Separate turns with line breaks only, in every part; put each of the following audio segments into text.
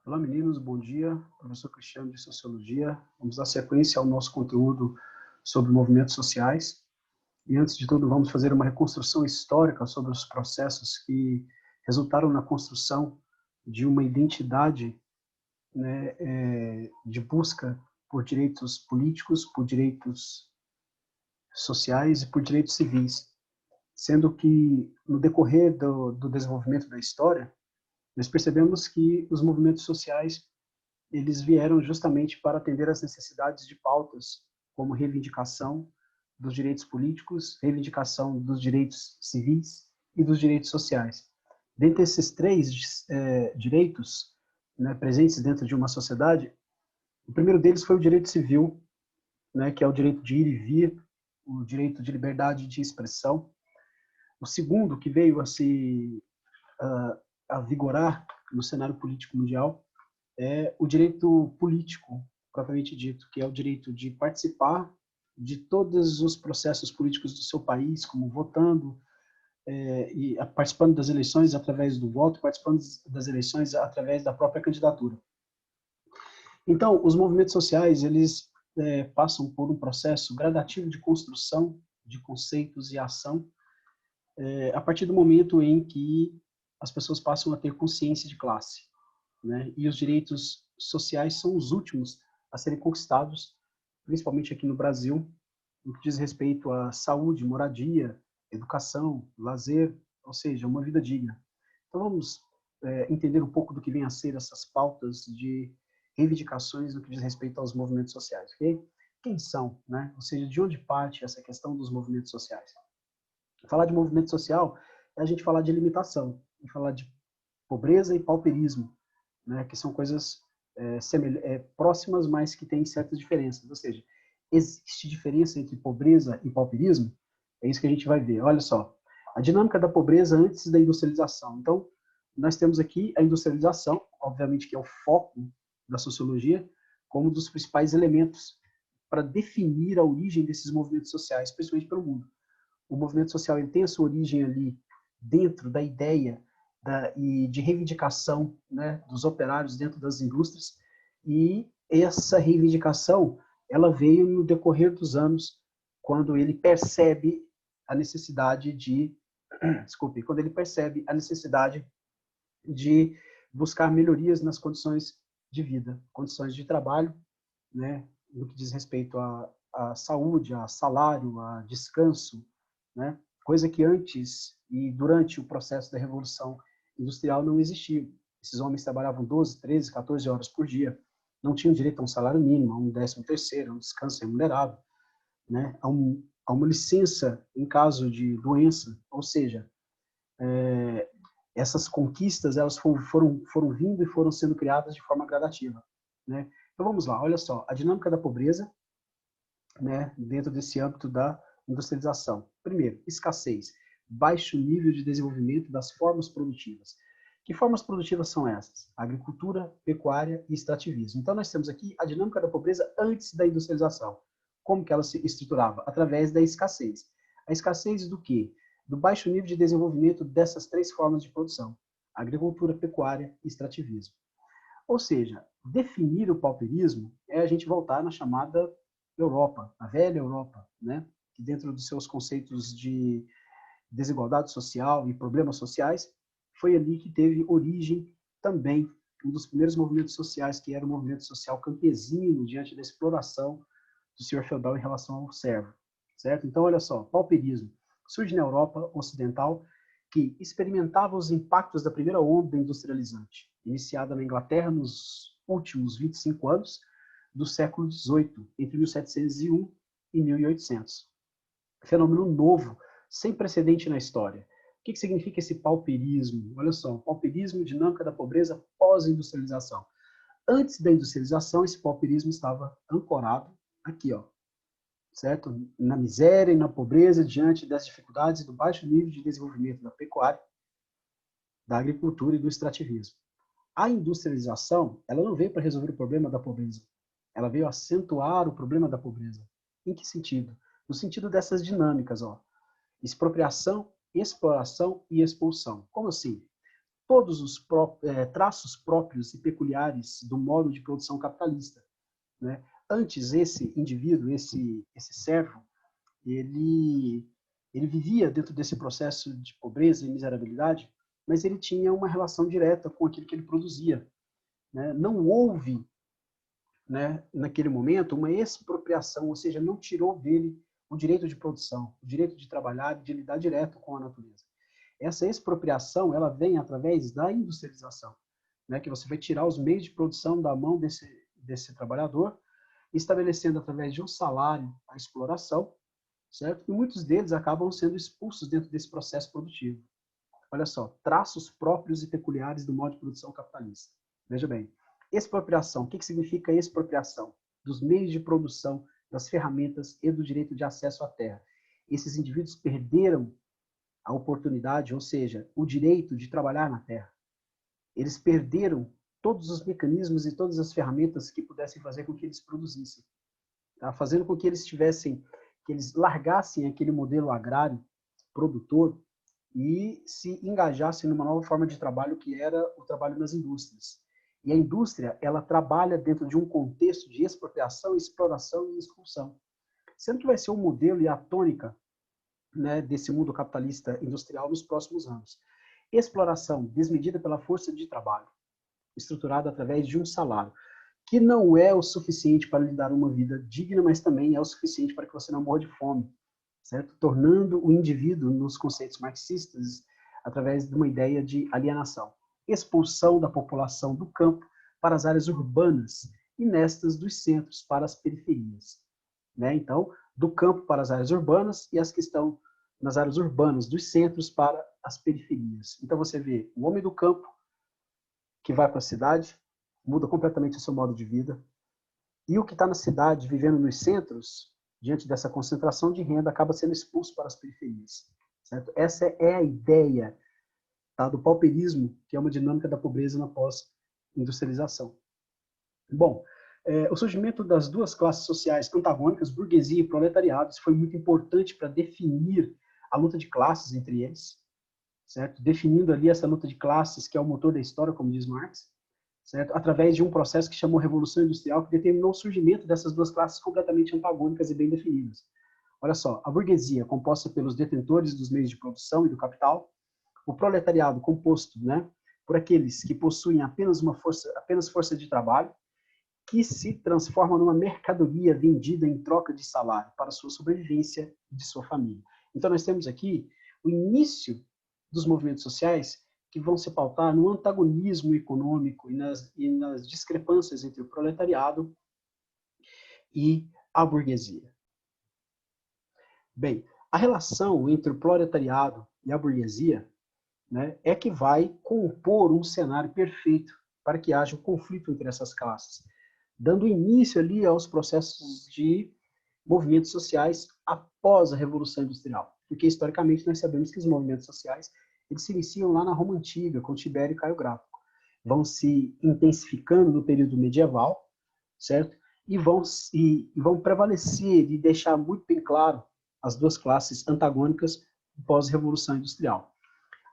Olá, meninos, bom dia. Professor Cristiano de Sociologia. Vamos dar sequência ao nosso conteúdo sobre movimentos sociais. E antes de tudo, vamos fazer uma reconstrução histórica sobre os processos que resultaram na construção de uma identidade, né, de busca por direitos políticos, por direitos sociais e por direitos civis. Sendo que, no decorrer do desenvolvimento da história, nós percebemos que os movimentos sociais eles vieram justamente para atender às necessidades de pautas como reivindicação dos direitos políticos, reivindicação dos direitos civis e dos direitos sociais. Dentre esses três direitos, né, presentes dentro de uma sociedade, o primeiro deles foi o direito civil, né, que é o direito de ir e vir, o direito de liberdade de expressão. O segundo, que veio a vigorar no cenário político mundial, é o direito político, propriamente dito, que é o direito de participar de todos os processos políticos do seu país, como votando, e participando das eleições através do voto, participando das eleições através da própria candidatura. Então, os movimentos sociais, eles passam por um processo gradativo de construção de conceitos e ação, a partir do momento em que as pessoas passam a ter consciência de classe, né? E os direitos sociais são os últimos a serem conquistados, principalmente aqui no Brasil, no que diz respeito à saúde, moradia, educação, lazer, ou seja, uma vida digna. Então vamos entender um pouco do que vem a ser essas pautas de reivindicações no que diz respeito aos movimentos sociais, ok? Quem são, né? Ou seja, de onde parte essa questão dos movimentos sociais? Falar de movimento social é a gente falar de limitação, e falar de pobreza e pauperismo, né, que são coisas próximas, mas que têm certas diferenças. Ou seja, existe diferença entre pobreza e pauperismo? É isso que a gente vai ver. Olha só, a dinâmica da pobreza antes da industrialização. Então, nós temos aqui a industrialização, obviamente que é o foco da sociologia, como um dos principais elementos para definir a origem desses movimentos sociais, principalmente pelo mundo. O movimento social ele tem a sua origem ali dentro da ideia e de reivindicação, né, dos operários dentro das indústrias, e essa reivindicação ela veio no decorrer dos anos, quando ele percebe a necessidade de, desculpe, quando ele percebe a necessidade de buscar melhorias nas condições de vida, condições de trabalho, né, no que diz respeito à saúde, a salário, a descanso, né, coisa que antes e durante o processo da Revolução Industrial não existia. Esses homens trabalhavam 12, 13, 14 horas por dia, não tinham direito a um salário mínimo, a um 13º, a um descanso remunerado, né, a uma licença em caso de doença, ou seja, essas conquistas elas foram vindo e foram sendo criadas de forma gradativa, né? Então vamos lá, olha só, a dinâmica da pobreza, né, dentro desse âmbito da industrialização. Primeiro, escassez, baixo nível de desenvolvimento das formas produtivas. Que formas produtivas são essas? Agricultura, pecuária e extrativismo. Então nós temos aqui a dinâmica da pobreza antes da industrialização. Como que ela se estruturava? Através da escassez. A escassez do quê? Do baixo nível de desenvolvimento dessas três formas de produção: agricultura, pecuária e extrativismo. Ou seja, definir o pauperismo é a gente voltar na chamada Europa, a velha Europa, né? Que dentro dos seus conceitos de desigualdade social e problemas sociais, foi ali que teve origem também um dos primeiros movimentos sociais, que era o movimento social campesino, diante da exploração do senhor feudal em relação ao servo, certo? Então, olha só, pauperismo surge na Europa Ocidental, que experimentava os impactos da primeira onda industrializante, iniciada na Inglaterra nos últimos 25 anos do século XVIII, entre 1701 e 1800. Fenômeno novo, sem precedente na história. O que significa esse pauperismo? Olha só, pauperismo, dinâmica da pobreza pós-industrialização. Antes da industrialização, esse pauperismo estava ancorado aqui, ó, certo? Na miséria e na pobreza, diante das dificuldades e do baixo nível de desenvolvimento da pecuária, da agricultura e do extrativismo. A industrialização, ela não veio para resolver o problema da pobreza, ela veio acentuar o problema da pobreza. Em que sentido? No sentido dessas dinâmicas, ó, expropriação, exploração e expulsão. Como assim? todos os traços próprios e peculiares do modo de produção capitalista, né? Antes, esse indivíduo, esse servo, ele vivia dentro desse processo de pobreza e miserabilidade, mas ele tinha uma relação direta com aquilo que ele produzia, né? Não houve, né, naquele momento, uma expropriação, ou seja, não tirou dele o direito de produção, o direito de trabalhar, de lidar direto com a natureza. Essa expropriação, ela vem através da industrialização, né, que você vai tirar os meios de produção da mão desse trabalhador, estabelecendo através de um salário a exploração, certo? E muitos deles acabam sendo expulsos dentro desse processo produtivo. Olha só, traços próprios e peculiares do modo de produção capitalista. Veja bem, expropriação. O que significa expropriação? Dos meios de produção, das ferramentas e do direito de acesso à terra. Esses indivíduos perderam a oportunidade, ou seja, o direito de trabalhar na terra. Eles perderam todos os mecanismos e todas as ferramentas que pudessem fazer com que eles produzissem, tá? Fazendo com que eles largassem aquele modelo agrário produtor e se engajassem numa nova forma de trabalho, que era o trabalho nas indústrias. E a indústria, ela trabalha dentro de um contexto de expropriação, exploração e expulsão. Sendo que vai ser o modelo e a tônica, né, desse mundo capitalista industrial nos próximos anos. Exploração desmedida pela força de trabalho, estruturada através de um salário, que não é o suficiente para lhe dar uma vida digna, mas também é o suficiente para que você não morra de fome, certo? Tornando o indivíduo, nos conceitos marxistas, através de uma ideia de alienação. Expulsão da população do campo para as áreas urbanas e nestas dos centros para as periferias, né? Então, do campo para as áreas urbanas e as que estão nas áreas urbanas dos centros para as periferias. Então, você vê o homem do campo que vai para a cidade, muda completamente o seu modo de vida, e o que está na cidade, vivendo nos centros, diante dessa concentração de renda, acaba sendo expulso para as periferias, certo? Essa é a ideia, tá, do pauperismo, que é uma dinâmica da pobreza na pós-industrialização. Bom, o surgimento das duas classes sociais antagônicas, burguesia e proletariado, foi muito importante para definir a luta de classes entre eles, certo? Definindo ali essa luta de classes, que é o motor da história, como diz Marx, certo? Através de um processo que chamou Revolução Industrial, que determinou o surgimento dessas duas classes completamente antagônicas e bem definidas. Olha só, a burguesia, composta pelos detentores dos meios de produção e do capital, o proletariado, composto, né, por aqueles que possuem apenas força de trabalho, que se transforma numa mercadoria vendida em troca de salário para sua sobrevivência e de sua família. Então, nós temos aqui o início dos movimentos sociais que vão se pautar no antagonismo econômico e nas discrepâncias entre o proletariado e a burguesia. Bem, a relação entre o proletariado e a burguesia, né, é que vai compor um cenário perfeito para que haja um conflito entre essas classes, dando início ali aos processos de movimentos sociais após a Revolução Industrial. Porque, historicamente, nós sabemos que os movimentos sociais eles se iniciam lá na Roma Antiga, com Tibério e Caio Gráfico. Vão se intensificando no período medieval, certo? E vão prevalecer e deixar muito bem claro as duas classes antagônicas pós-Revolução Industrial.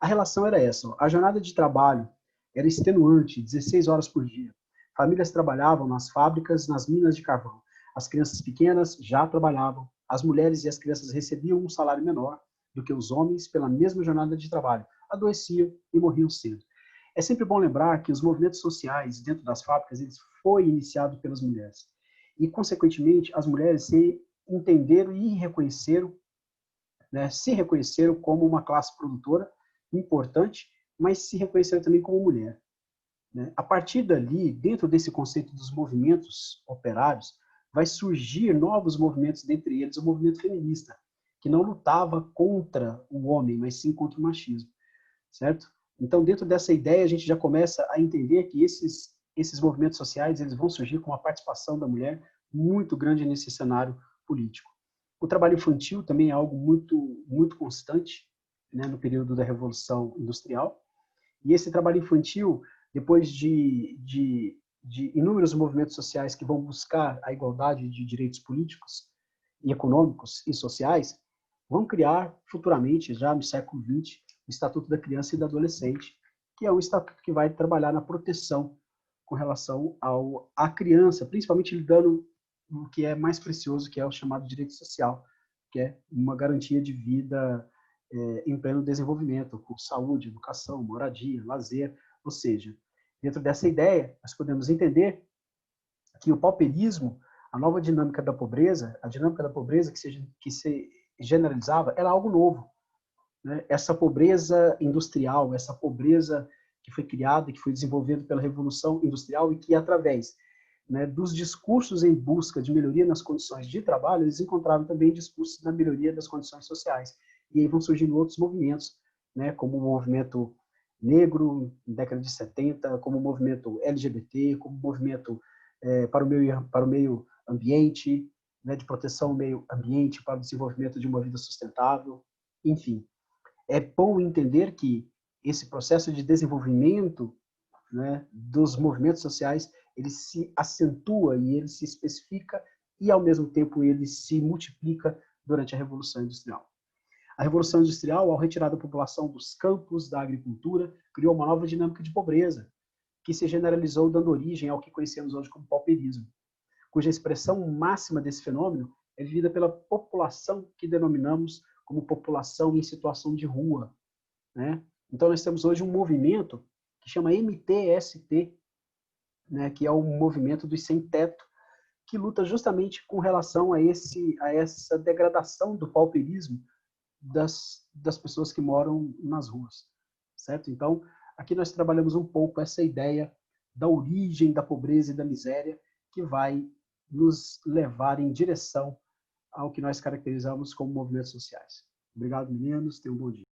A relação era essa: a jornada de trabalho era extenuante, 16 horas por dia. Famílias trabalhavam nas fábricas, nas minas de carvão. As crianças pequenas já trabalhavam. As mulheres e as crianças recebiam um salário menor do que os homens pela mesma jornada de trabalho. Adoeciam e morriam cedo. É sempre bom lembrar que os movimentos sociais dentro das fábricas eles foi iniciado pelas mulheres. E, consequentemente, as mulheres se entenderam e reconheceram, né, se reconheceram como uma classe produtora importante, mas se reconheceram também como mulher, né? A partir dali, dentro desse conceito dos movimentos operários, vai surgir novos movimentos, dentre eles o movimento feminista, que não lutava contra o homem, mas sim contra o machismo, certo? Então, dentro dessa ideia, a gente já começa a entender que esses movimentos sociais eles vão surgir com uma participação da mulher muito grande nesse cenário político. O trabalho infantil também é algo muito constante, né, no período da Revolução Industrial. E esse trabalho infantil, depois de inúmeros movimentos sociais que vão buscar a igualdade de direitos políticos e econômicos e sociais, vão criar futuramente, já no século XX, o Estatuto da Criança e do Adolescente, que é um estatuto que vai trabalhar na proteção com relação à criança, principalmente lidando com o que é mais precioso, que é o chamado direito social, que é uma garantia de vida em pleno desenvolvimento, com saúde, educação, moradia, lazer, ou seja, dentro dessa ideia, nós podemos entender que o pauperismo, a nova dinâmica da pobreza, a dinâmica da pobreza que se generalizava, era algo novo. Né? Essa pobreza industrial, essa pobreza que foi criada, que foi desenvolvida pela Revolução Industrial e que, através, né, dos discursos em busca de melhoria nas condições de trabalho, eles encontraram também discursos na melhoria das condições sociais. E aí vão surgindo outros movimentos, né, como o movimento negro, na década de 70, como o movimento LGBT, como o movimento para o meio ambiente, né, de proteção ao meio ambiente, para o desenvolvimento de uma vida sustentável, enfim. É bom entender que esse processo de desenvolvimento, né, dos movimentos sociais, ele se acentua e ele se especifica e, ao mesmo tempo, ele se multiplica durante a Revolução Industrial. A Revolução Industrial, ao retirar da população dos campos, da agricultura, criou uma nova dinâmica de pobreza, que se generalizou dando origem ao que conhecemos hoje como pauperismo, cuja expressão máxima desse fenômeno é vivida pela população que denominamos como população em situação de rua. Né? Então, nós temos hoje um movimento que chama MTST, né, que é o movimento dos sem-teto, que luta justamente com relação a essa degradação do pauperismo das pessoas que moram nas ruas. Certo? Então, aqui nós trabalhamos um pouco essa ideia da origem da pobreza e da miséria, que vai nos levar em direção ao que nós caracterizamos como movimentos sociais. Obrigado, meninos. Tenham um bom dia.